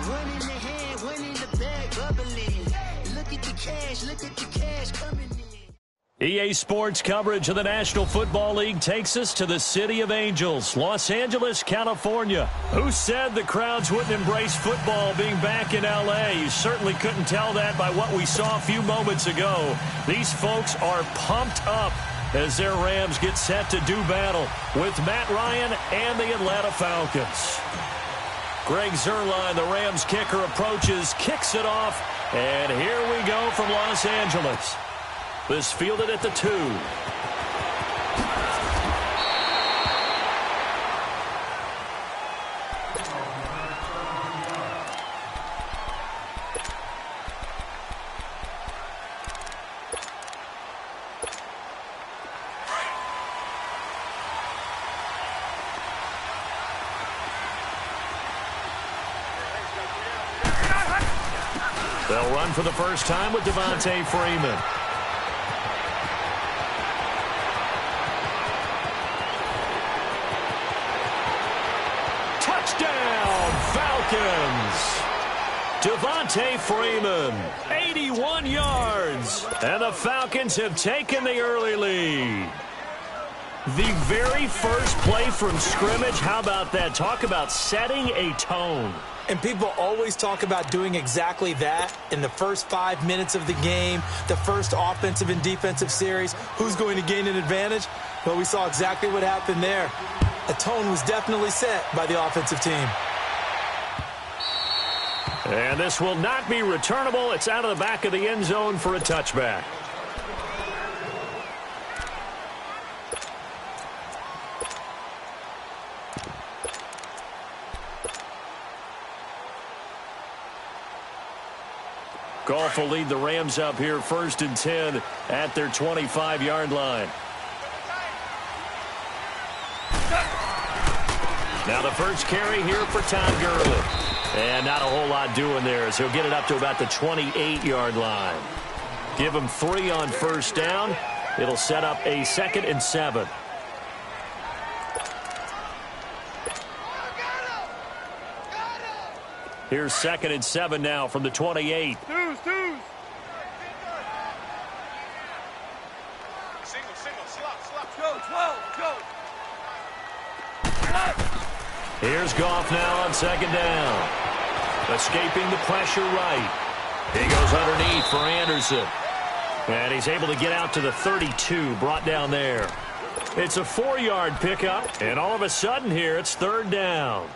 One in the hand, one in the bag, bubbling. Look at the cash coming in. EA Sports coverage of the National Football League takes us to the City of Angels, Los Angeles, California. Who said the crowds wouldn't embrace football being back in L.A.? You certainly couldn't tell that by what we saw a few moments ago. These folks are pumped up as their Rams get set to do battle with Matt Ryan and the Atlanta Falcons. Greg Zuerlein, the Rams kicker, approaches, kicks it off, and here we go from Los Angeles. This fielded at the 2. They'll run for the first time with Devontae Freeman. Touchdown, Falcons! Devontae Freeman, 81 yards. And the Falcons have taken the early lead. The very first play from scrimmage, how about that? Talk about setting a tone. And people always talk about doing exactly that in the first 5 minutes of the game, the first offensive and defensive series. Who's going to gain an advantage? Well, we saw exactly what happened there. A tone was definitely set by the offensive team. And this will not be returnable. It's out of the back of the end zone for a touchback. Goff will lead the Rams up here 1st and 10 at their 25-yard line. Now the first carry here for Todd Gurley. And not a whole lot doing there as he'll get it up to about the 28-yard line. Give him 3 on first down. It'll set up a 2nd and 7. Here's 2nd and 7 now from the 28. Here's Goff now on 2nd down. Escaping the pressure right. He goes underneath for Anderson. And he's able to get out to the 32, brought down there. It's a 4-yard pickup, and all of a sudden here it's 3rd down.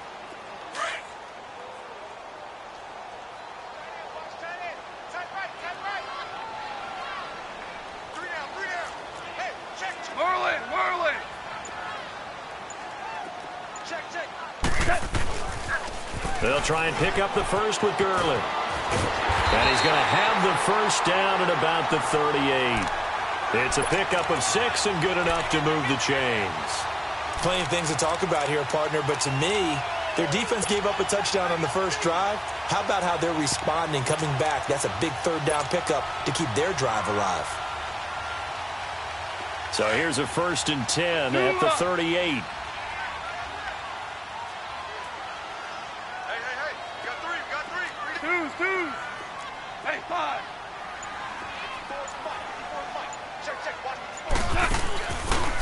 They'll try and pick up the first with Gurley. And he's going to have the first down at about the 38. It's a pickup of 6 and good enough to move the chains. Plenty of things to talk about here, partner, but to me, their defense gave up a touchdown on the first drive. How about how they're responding, coming back? That's a big 3rd down pickup to keep their drive alive. So here's a 1st and 10 at the 38.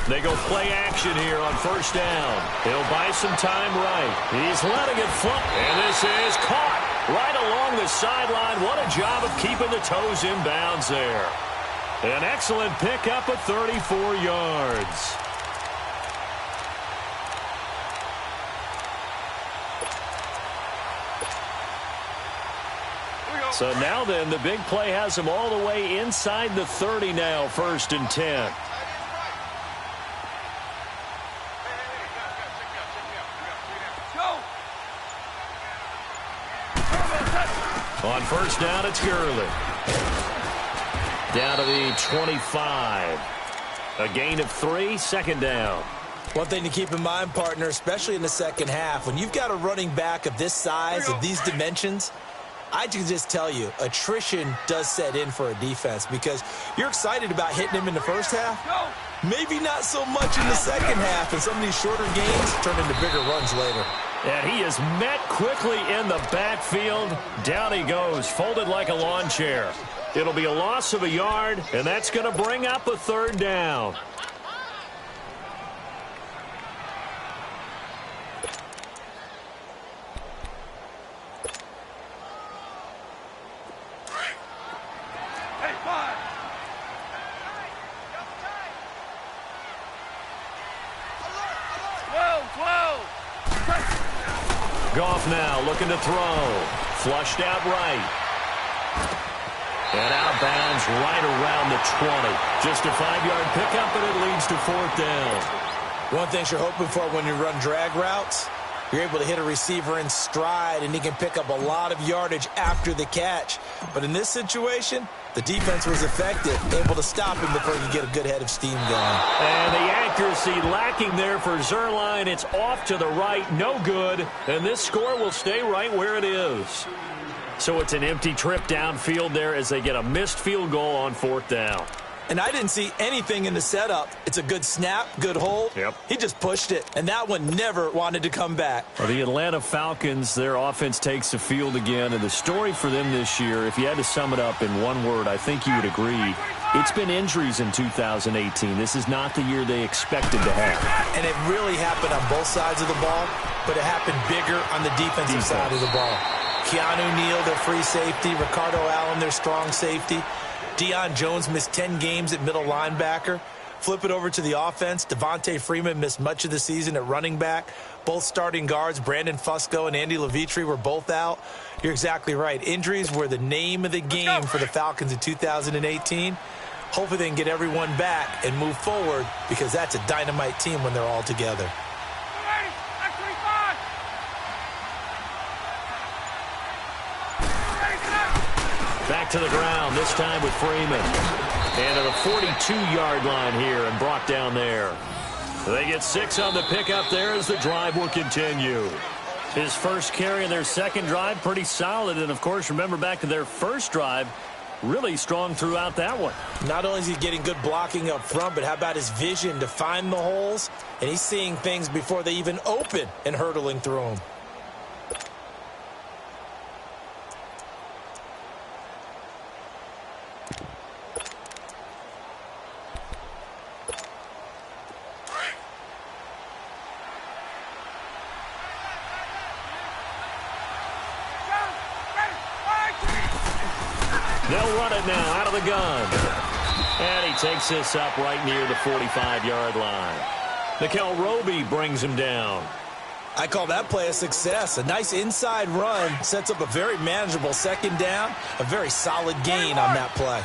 They go play action here on first down. He'll buy some time right. He's letting it float. And this is caught right along the sideline. What a job of keeping the toes in bounds there. An excellent pickup of 34 yards. So now then, the big play has him all the way inside the 30 now, 1st and 10. On first down, it's Gurley. Down to the 25. A gain of 3, 2nd down. One thing to keep in mind, partner, especially in the second half, when you've got a running back of this size, of these dimensions, I can just tell you, attrition does set in for a defense because you're excited about hitting him in the first half. Maybe not so much in the second half, and some of these shorter gains turn into bigger runs later. And he is met quickly in the backfield. Down he goes, folded like a lawn chair. It'll be a loss of a yard, and that's going to bring up a third down. Goff now looking to throw. Flushed out right. And out of bounds right around the 20. Just a 5-yard pickup, and it leads to fourth down. One thing you're hoping for when you run drag routes, you're able to hit a receiver in stride, and he can pick up a lot of yardage after the catch. But in this situation, the defense was effective, able to stop him before you get a good head of steam going. And the accuracy lacking there for Zuerlein. It's off to the right, no good. And this score will stay right where it is. So it's an empty trip downfield there as they get a missed field goal on fourth down. And I didn't see anything in the setup. It's a good snap, good hold. Yep. He just pushed it, and that one never wanted to come back. Well, the Atlanta Falcons, their offense takes the field again. And the story for them this year, if you had to sum it up in one word, I think you would agree, it's been injuries in 2018. This is not the year they expected to have. And it really happened on both sides of the ball, but it happened bigger on the defensive side of the ball. Keanu Neal, their free safety. Ricardo Allen, their strong safety. Deion Jones missed 10 games at middle linebacker. Flip it over to the offense. Devontae Freeman missed much of the season at running back. Both starting guards, Brandon Fusco and Andy Levitre, were both out. You're exactly right. Injuries were the name of the game for the Falcons in 2018. Hopefully they can get everyone back and move forward because that's a dynamite team when they're all together. Back to the ground, this time with Freeman. And to the 42-yard line here and brought down there. They get 6 on the pickup there as the drive will continue. His first carry in their second drive, pretty solid. And, of course, remember back to their first drive, really strong throughout that one. Not only is he getting good blocking up front, but how about his vision to find the holes? And he's seeing things before they even open and hurtling through them. They'll run it now out of the gun. And he takes this up right near the 45-yard line. Nickel Roby brings him down. I call that play a success. A nice inside run sets up a very manageable second down. A very solid gain on that play.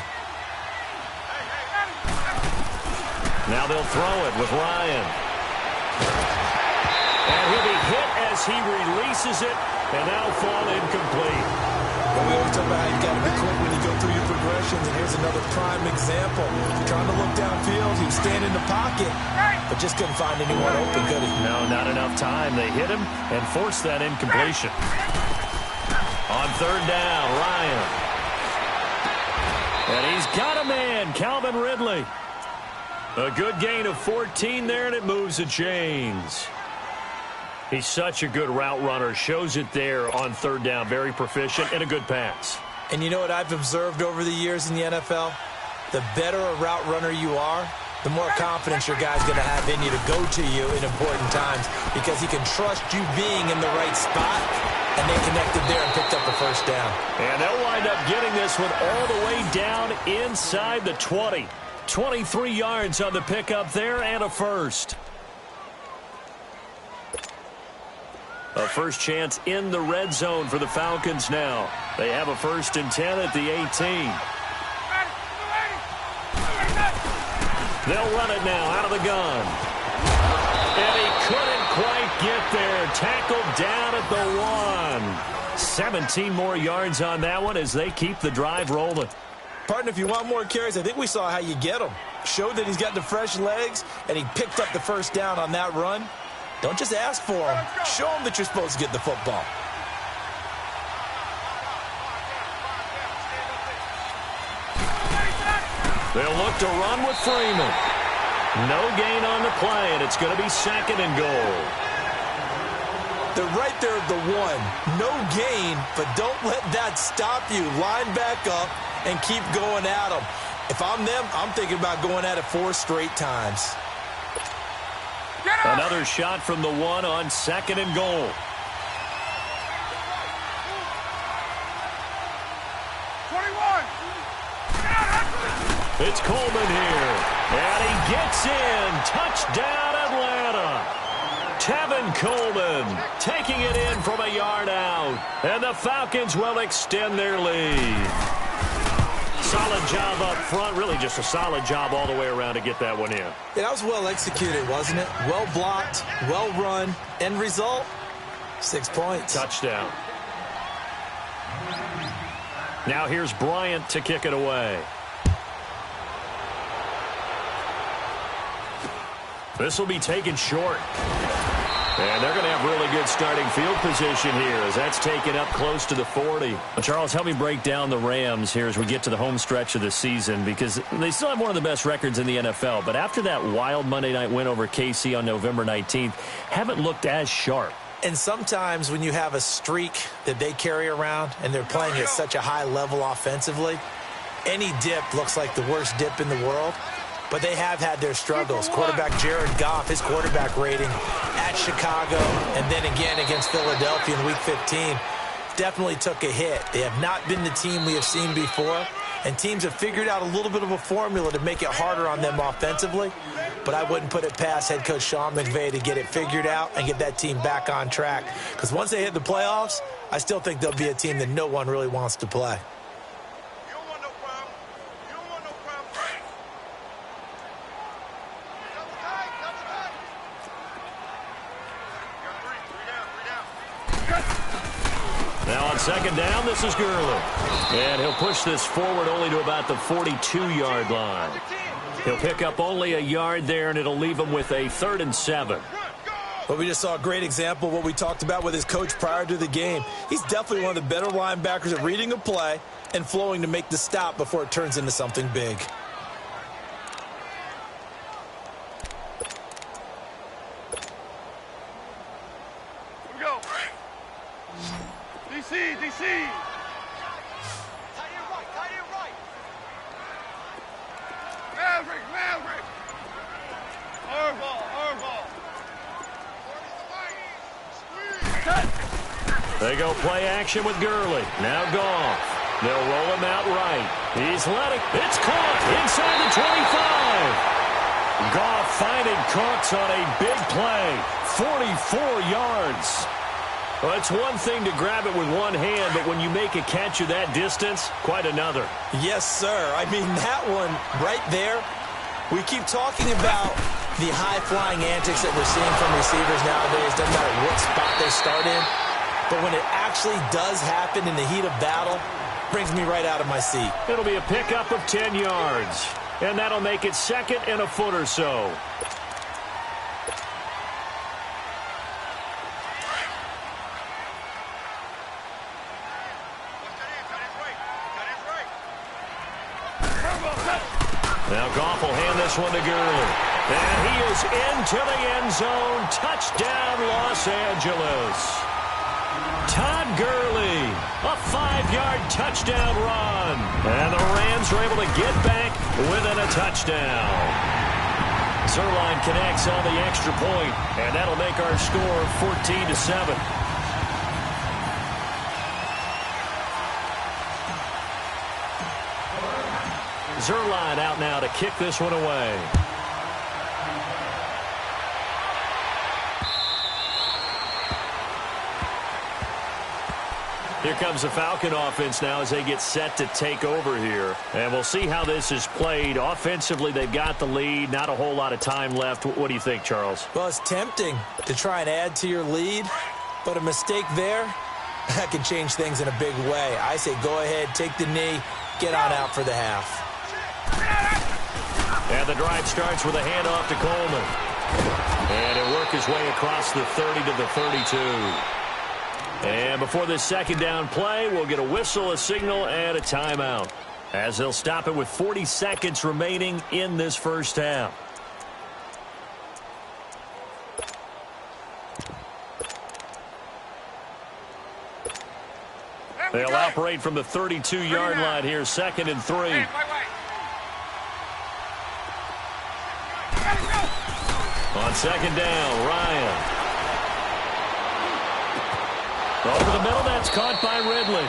Now they'll throw it with Ryan. And he'll be hit as he releases it and now fall incomplete. We always talk about how you've got to be quick when you go through your progressions, and here's another prime example. Trying to look downfield, he was standing in the pocket, but just couldn't find anyone open, could he? No, not enough time. They hit him and forced that incompletion. On third down, Ryan. And he's got a man, Calvin Ridley. A good gain of 14 there, and it moves the chains. He's such a good route runner. Shows it there on third down. Very proficient and a good pass. And you know what I've observed over the years in the NFL? The better a route runner you are, the more confidence your guy's going to have in you to go to you in important times because he can trust you being in the right spot, and they connected there and picked up the first down. And they'll wind up getting this one all the way down inside the 20. 23 yards on the pickup there and a first. A first chance in the red zone for the Falcons now. They have a 1st and 10 at the 18. They'll run it now out of the gun. And he couldn't quite get there. Tackled down at the 1. 17 more yards on that one as they keep the drive rolling. Partner, if you want more carries, I think we saw how you get them. Showed that he's got the fresh legs, and he picked up the first down on that run. Don't just ask for them. Show them that you're supposed to get the football. They'll look to run with Freeman. No gain on the play, and it's going to be 2nd and goal. They're right there at the 1. No gain, but don't let that stop you. Line back up and keep going at them. If I'm them, I'm thinking about going at it 4 straight times. Another shot from the 1 on 2nd and goal. It's Coleman here, and he gets in. Touchdown, Atlanta. Tevin Coleman taking it in from a yard out, and the Falcons will extend their lead. Solid job up front, really just a solid job all the way around to get that one in. Yeah, that was well executed, wasn't it? Well blocked, well run. End result, 6 points. Touchdown. Now here's Bryant to kick it away. This will be taken short. And they're going to have really good starting field position here as that's taken up close to the 40. Well, Charles, help me break down the Rams here as we get to the home stretch of the season, because they still have one of the best records in the NFL. But after that wild Monday night win over KC on November 19th, haven't looked as sharp. And sometimes when you have a streak that they carry around and they're playing at such a high level offensively, any dip looks like the worst dip in the world. But they have had their struggles. Quarterback Jared Goff, his quarterback rating at Chicago and then again against Philadelphia in Week 15 definitely took a hit. They have not been the team we have seen before, and teams have figured out a little bit of a formula to make it harder on them offensively. But I wouldn't put it past head coach Sean McVay to get it figured out and get that team back on track. Because once they hit the playoffs, I still think they'll be a team that no one really wants to play. Now on 2nd down, this is Gurley. And he'll push this forward only to about the 42-yard line. He'll pick up only a yard there, and it'll leave him with a 3rd and 7. Well, we just saw a great example of what we talked about with his coach prior to the game. He's definitely one of the better linebackers at reading a play and flowing to make the stop before it turns into something big. DC! Tight end right. Maverick! Hardball. They go play action with Gurley. Now Goff. They'll roll him out right. He's letting. It's caught inside the 25. Goff finding Cooks on a big play. 44 yards. Well, it's one thing to grab it with one hand, but when you make a catch of that distance, quite another. Yes, sir. I mean, that one right there, we keep talking about the high-flying antics that we're seeing from receivers nowadays. Doesn't matter what spot they start in. But when it actually does happen in the heat of battle, brings me right out of my seat. It'll be a pickup of 10 yards, and that'll make it 2nd and a foot or so. Now Goff will hand this one to Gurley. And he is into the end zone. Touchdown, Los Angeles. Todd Gurley, a 5-yard touchdown run. And the Rams are able to get back within a touchdown. Zerline connects on the extra point, and that'll make our score 14-7. Zerline out now to kick this one away. Here comes the Falcon offense now as they get set to take over here. And we'll see how this is played. Offensively, they've got the lead. Not a whole lot of time left. What do you think, Charles? Well, it's tempting to try and add to your lead, but a mistake there, that can change things in a big way. I say go ahead, take the knee, get on out for the half. And the drive starts with a handoff to Coleman. And he'll work his way across the 30 to the 32. And before this second down play, we'll get a whistle, a signal, and a timeout, as they'll stop it with 40 seconds remaining in this first half. They'll operate from the 32-yard line here, 2nd and 3. On second down, Ryan. Over the middle, that's caught by Ridley.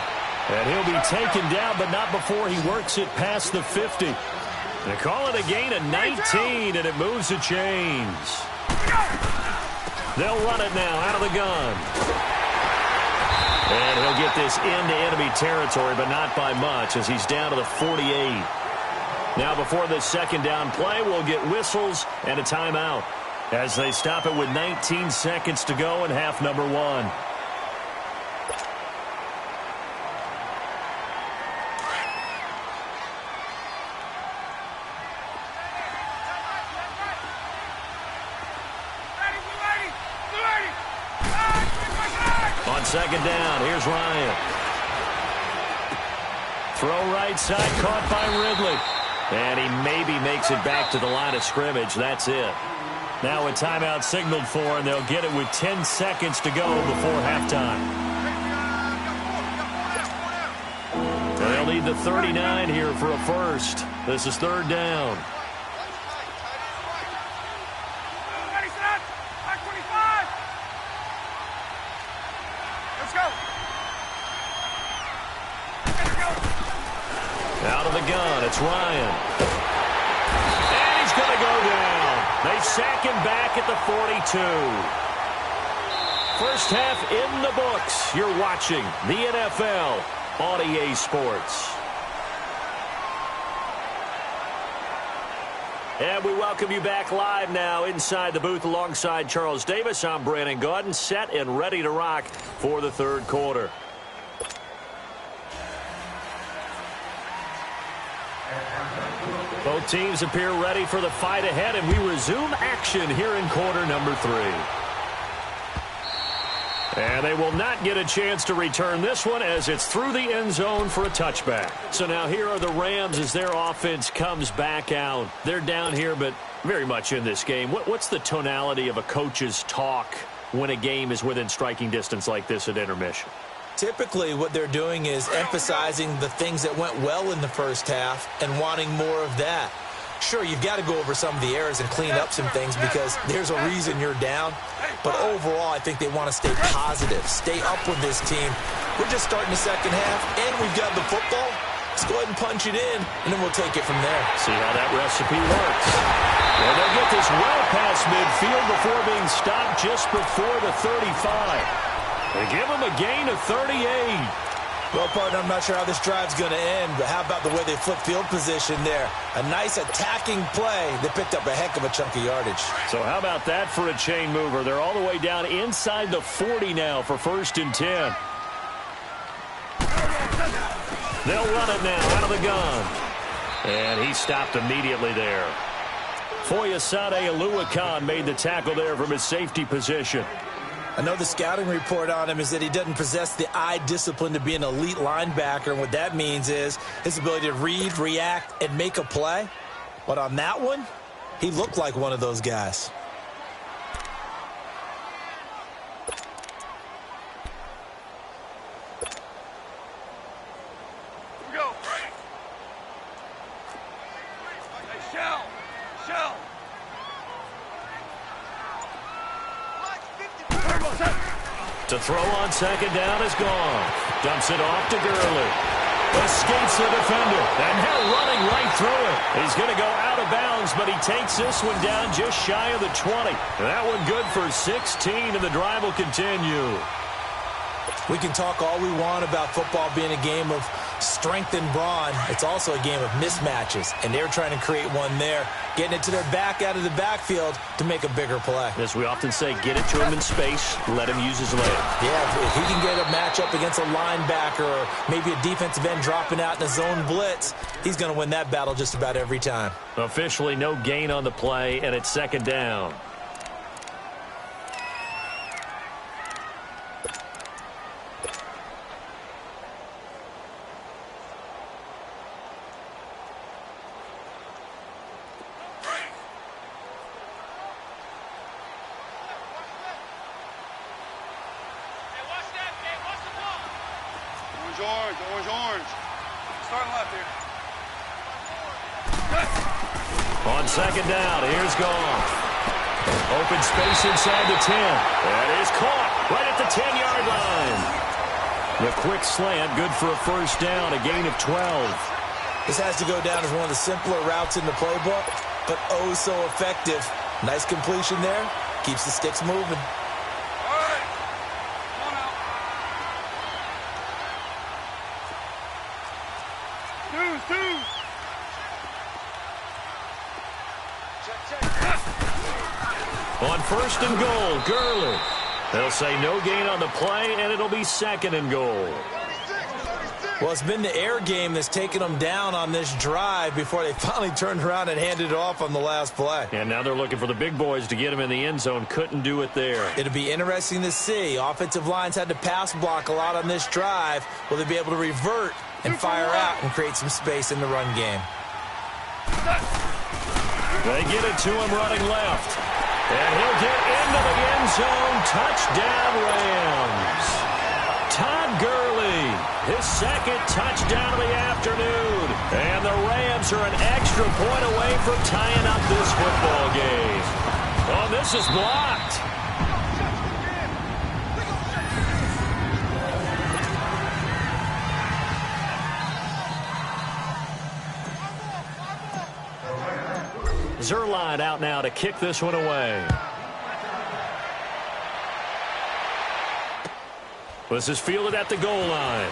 And he'll be taken down, but not before he works it past the 50. They call it a gain of 19, and it moves the chains. They'll run it now out of the gun. And he'll get this into enemy territory, but not by much, as he's down to the 48. Now before this second down play, we'll get whistles and a timeout, as they stop it with 19 seconds to go in half number 1. On second down, here's Ryan. Throw right side, caught by Ridley. And he maybe makes it back to the line of scrimmage. That's it. Now a timeout signaled for, and they'll get it with 10 seconds to go before halftime. They'll need the 39 here for a first. This is third down. Out of the gun, it's Ryan. And he's going to go down. They sack him back at the 42. First half in the books. You're watching the NFL on EA Sports. And we welcome you back live now inside the booth alongside Charles Davis. I'm Brandon Gaudin, set and ready to rock for the third quarter. Both teams appear ready for the fight ahead, and we resume action here in quarter number 3. And they will not get a chance to return this one, as it's through the end zone for a touchback. So now here are the Rams as their offense comes back out. They're down here, but very much in this game. What's the tonality of a coach's talk when a game is within striking distance like this at intermission? Typically, what they're doing is emphasizing the things that went well in the first half and wanting more of that. Sure, you've got to go over some of the errors and clean up some things because there's a reason you're down. But overall, I think they want to stay positive, stay up with this team. We're just starting the second half, and we've got the football. Let's go ahead and punch it in, and then we'll take it from there. See how that recipe works. Well, they'll get this well past midfield before being stopped just before the 35. They give him a gain of 38. Well, partner, I'm not sure how this drive's going to end, but how about the way they flip field position there? A nice attacking play. They picked up a heck of a chunk of yardage. So how about that for a chain mover? They're all the way down inside the 40 now for 1st and 10. They'll run it now out of the gun. And he stopped immediately there. Foyesade Oluwakan made the tackle there from his safety position. I know the scouting report on him is that he doesn't possess the eye discipline to be an elite linebacker. And what that means is his ability to read, react, and make a play. But on that one, he looked like one of those guys. Go. Shell. To throw on second down is gone. Dumps it off to Gurley. Escapes the defender. And now running right through it. He's going to go out of bounds, but he takes this one down just shy of the 20. That one good for 16, and the drive will continue. We can talk all we want about football being a game of strength and brawn. It's also a game of mismatches, and they're trying to create one there, getting it to their back out of the backfield to make a bigger play. As we often say, get it to him in space, let him use his leg. Yeah, if he can get a matchup against a linebacker or maybe a defensive end dropping out in a zone blitz, he's going to win that battle just about every time. Officially no gain on the play, and it's second down. Orange. Starting left here. On second down, here's Goff. Open space inside the 10. That is caught right at the 10-yard line. The quick slant, good for a first down, a gain of 12. This has to go down as one of the simpler routes in the playbook, but oh so effective. Nice completion there. Keeps the sticks moving. On first and goal, Gurley. They'll say no gain on the play, and it'll be second and goal. Well, it's been the air game that's taken them down on this drive before they finally turned around and handed it off on the last play. And now they're looking for the big boys to get him in the end zone. Couldn't do it there. It'll be interesting to see. Offensive lines had to pass block a lot on this drive. Will they be able to revert and fire out and create some space in the run game? They get it to him running left. And he'll get into the end zone. Touchdown, Rams. Todd Gurley, his second touchdown of the afternoon. And the Rams are an extra point away from tying up this football game. Oh, this is blocked. Zerline out now to kick this one away. This is fielded at the goal line.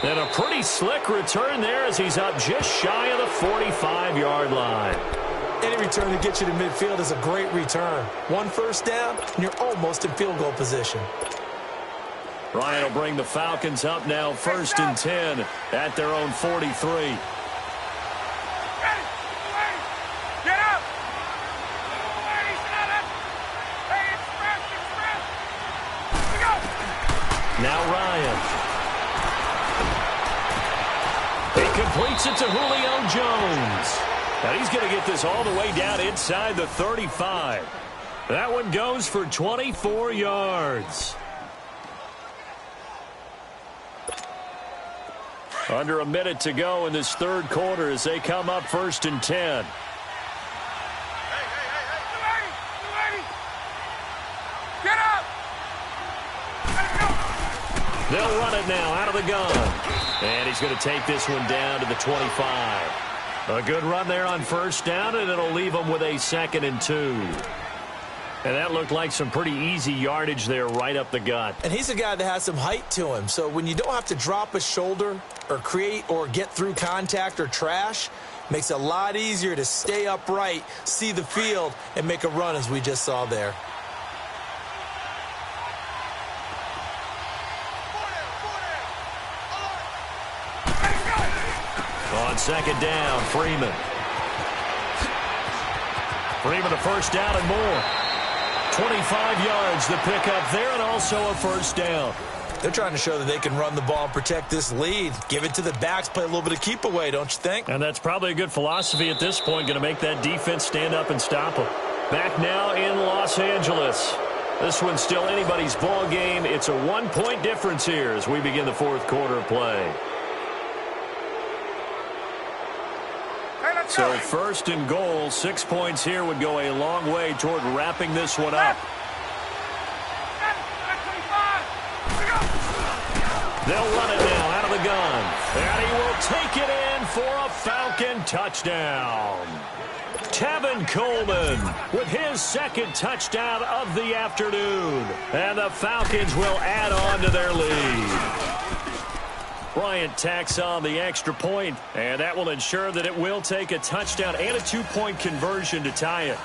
And a pretty slick return there as he's up just shy of the 45-yard line. Any return that gets you to midfield is a great return. One first down, and you're almost in field goal position. Ryan will bring the Falcons up now, first and 10 at their own 43. Now Ryan. He completes it to Julio Jones. Now he's going to get this all the way down inside the 35. That one goes for 24 yards. Under a minute to go in this third quarter as they come up first and 10. Get up! They'll run it now out of the gun. And he's going to take this one down to the 25. A good run there on first down, and it'll leave them with a second and 2. And that looked like some pretty easy yardage there right up the gut. And he's a guy that has some height to him. So when you don't have to drop a shoulder or create or get through contact or trash, makes it a lot easier to stay upright, see the field, and make a run as we just saw there. On second down, Freeman. Freeman a first down and more. 25 yards the pickup there, and also a first down. They're trying to show that they can run the ball and protect this lead. Give it to the backs, play a little bit of keep away, don't you think? And that's probably a good philosophy at this point, going to make that defense stand up and stop them. Back now in Los Angeles. This one's still anybody's ball game. It's a 1-point difference here as we begin the fourth quarter of play. So first and goal, 6 points here would go a long way toward wrapping this one up. They'll run it now out of the gun. And he will take it in for a Falcon touchdown. Tevin Coleman with his second touchdown of the afternoon. And the Falcons will add on to their lead. Bryant tacks on the extra point, and that will ensure that it will take a touchdown and a two-point conversion to tie it.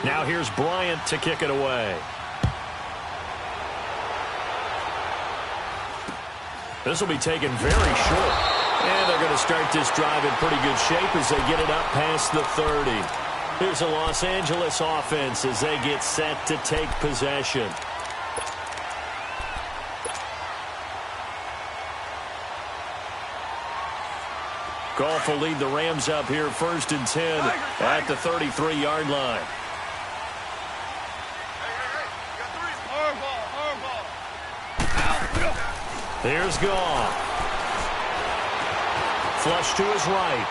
Now here's Bryant to kick it away. This will be taken very short. And they're going to start this drive in pretty good shape as they get it up past the 30. Here's a Los Angeles offense as they get set to take possession. Goff will lead the Rams up here 1st and 10 at the 33-yard line. Here's Goff. Flush to his right.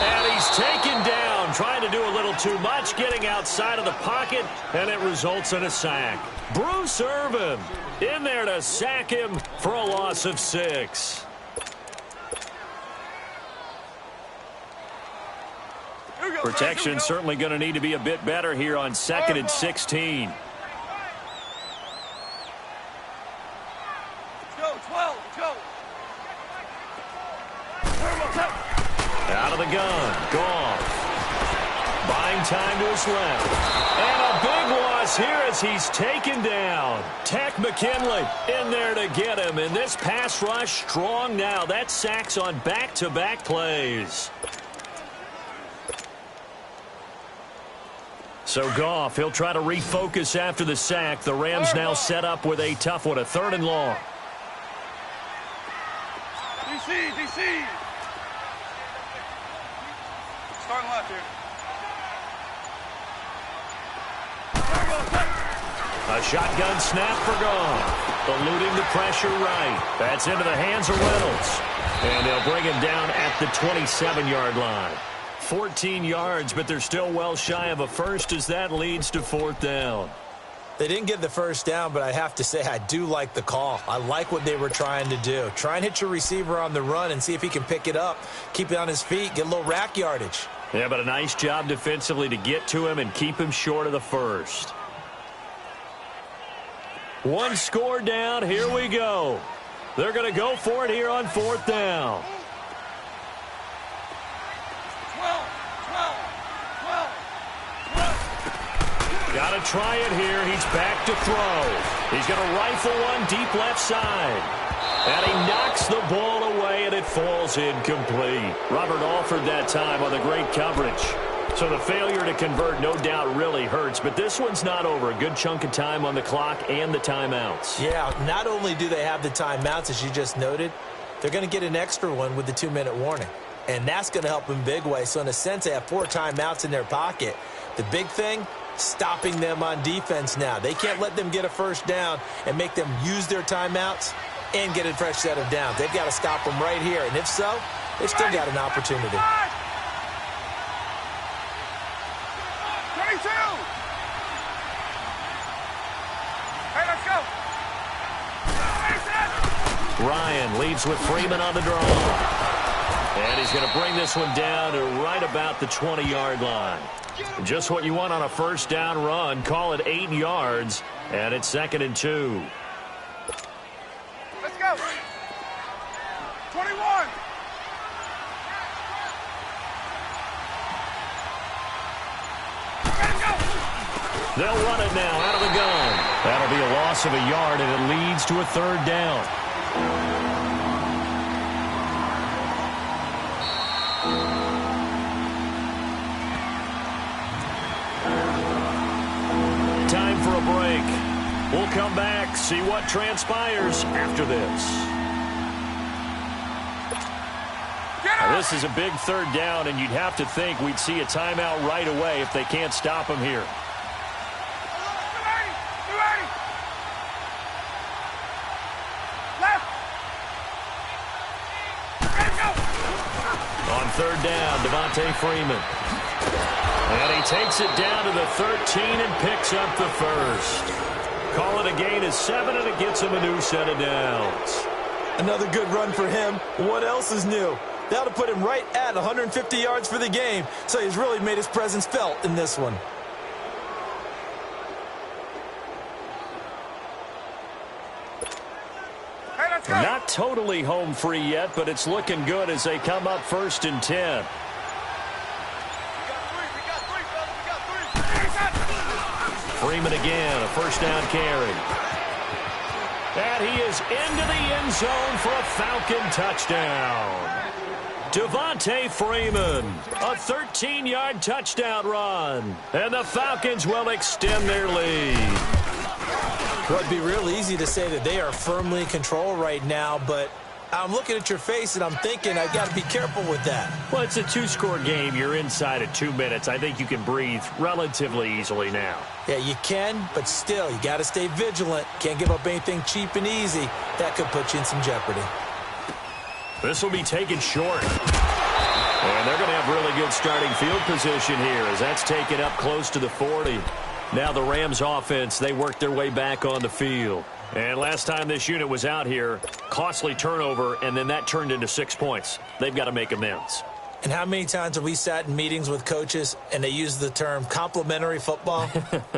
And he's taken down, trying to do a little too much, getting outside of the pocket, and it results in a sack. Bruce Irvin in there to sack him for a loss of 6. Protection certainly going to need to be a bit better here on 2nd and 16. Out of the gun, Goff. Buying time to his left. And a big loss here as he's taken down. Tech McKinley in there to get him. And this pass rush strong now. That sacks on back-to-back plays. So Goff, he'll try to refocus after the sack. The Rams now set up with a tough one, a 3rd and long. DC. Starting left here. A shotgun snap for Goff. Eluding the pressure right. That's into the hands of Reynolds. And they'll bring him down at the 27-yard line. 14 yards, but they're still well shy of a first as that leads to 4th down. They didn't get the first down, but I have to say I do like the call. I like what they were trying to do. Try and hit your receiver on the run and see if he can pick it up, keep it on his feet, get a little rack yardage. Yeah, but a nice job defensively to get to him and keep him short of the first. One score down. Here we go. They're going to go for it here on 4th down. 12. Got to try it here. He's back to throw. He's going to rifle one deep left side. And he knocks the ball away, and it falls incomplete. Robert Alford that time on the great coverage. So the failure to convert no doubt really hurts, but this one's not over. A good chunk of time on the clock and the timeouts. Yeah, not only do they have the timeouts, as you just noted, they're going to get an extra one with the 2-minute warning. And that's going to help in big way. So in a sense, they have 4 timeouts in their pocket. The big thing, stopping them on defense now. They can't let them get a first down and make them use their timeouts and get a fresh set of downs. They've got to stop them right here. And if so, they've still got an opportunity. 22. Hey, let's go. Ryan leads with Freeman on the draw. And he's going to bring this one down to right about the 20-yard line. Just what you want on a first down run. Call it 8 yards, and it's 2nd and 2. Let's go. 21. They'll run it now out of the gun. That'll be a loss of a yard, and it leads to a 3rd down. Time for a break. We'll come back, see what transpires after this. Now, this is a big 3rd down, and you'd have to think we'd see a timeout right away if they can't stop him here. On 3rd down, Devontae Freeman. And he takes it down to the 13 and picks up the first. call it a gain of 7, and it gets him a new set of downs. Another good run for him. What else is new? That'll put him right at 150 yards for the game, so he's really made his presence felt in this one. Hey, let's go. Not totally home free yet, but it's looking good as they come up 1st and 10. Freeman again, a first down carry. And he is into the end zone for a Falcon touchdown. Devontae Freeman, a 13-yard touchdown run. And the Falcons will extend their lead. Well, it'd be real easy to say that they are firmly in control right now, but I'm looking at your face and I'm thinking I got to be careful with that. Well, it's a 2-score game. You're inside of 2 minutes. I think you can breathe relatively easily now. Yeah, you can, but still, you got to stay vigilant. Can't give up anything cheap and easy. That could put you in some jeopardy. This will be taken short. And they're going to have really good starting field position here as that's taken up close to the 40. Now the Rams offense, they work their way back on the field. And last time this unit was out here, costly turnover, and then that turned into 6 points. They've got to make amends. And how many times have we sat in meetings with coaches and they use the term complementary football?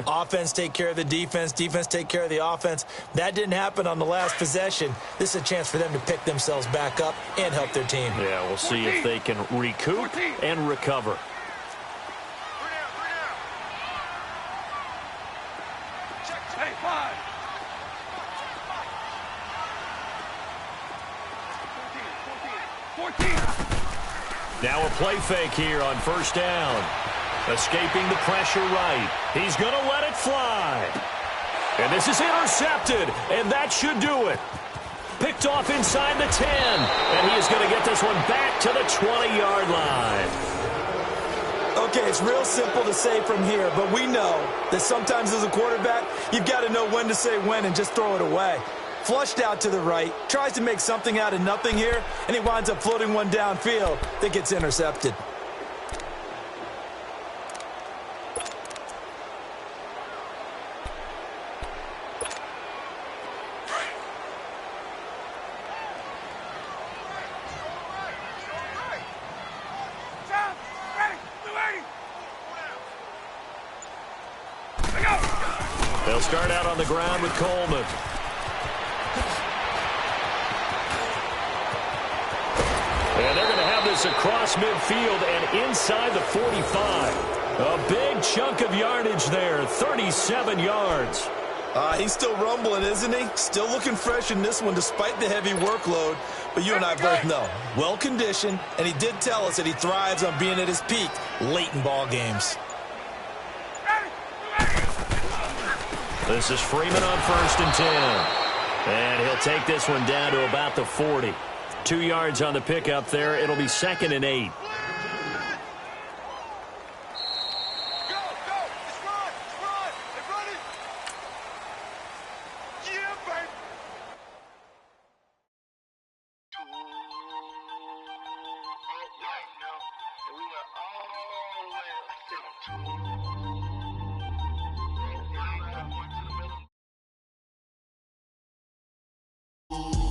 Offense take care of the defense, defense take care of the offense. That didn't happen on the last possession. This is a chance for them to pick themselves back up and help their team. Yeah, we'll see if they can recoup and recover. Hey, 5. 14. Now a play fake here on first down. Escaping the pressure right. He's going to let it fly. And this is intercepted, and that should do it. Picked off inside the 10, and he is going to get this one back to the 20-yard line. Okay, it's real simple to say from here, but we know that sometimes as a quarterback, you've got to know when to say when and just throw it away. Flushed out to the right, tries to make something out of nothing here, and he winds up floating one downfield that gets intercepted. They'll start out on the ground with Coleman. And they're going to have this across midfield and inside the 45. A big chunk of yardage there, 37 yards. He's still rumbling, isn't he? Still looking fresh in this one despite the heavy workload. But you and I both know, well-conditioned, and he did tell us that he thrives on being at his peak late in ball games. This is Freeman on 1st and 10. And he'll take this one down to about the 40. 2 yards on the pickup there. It'll be 2nd and 8. Yeah.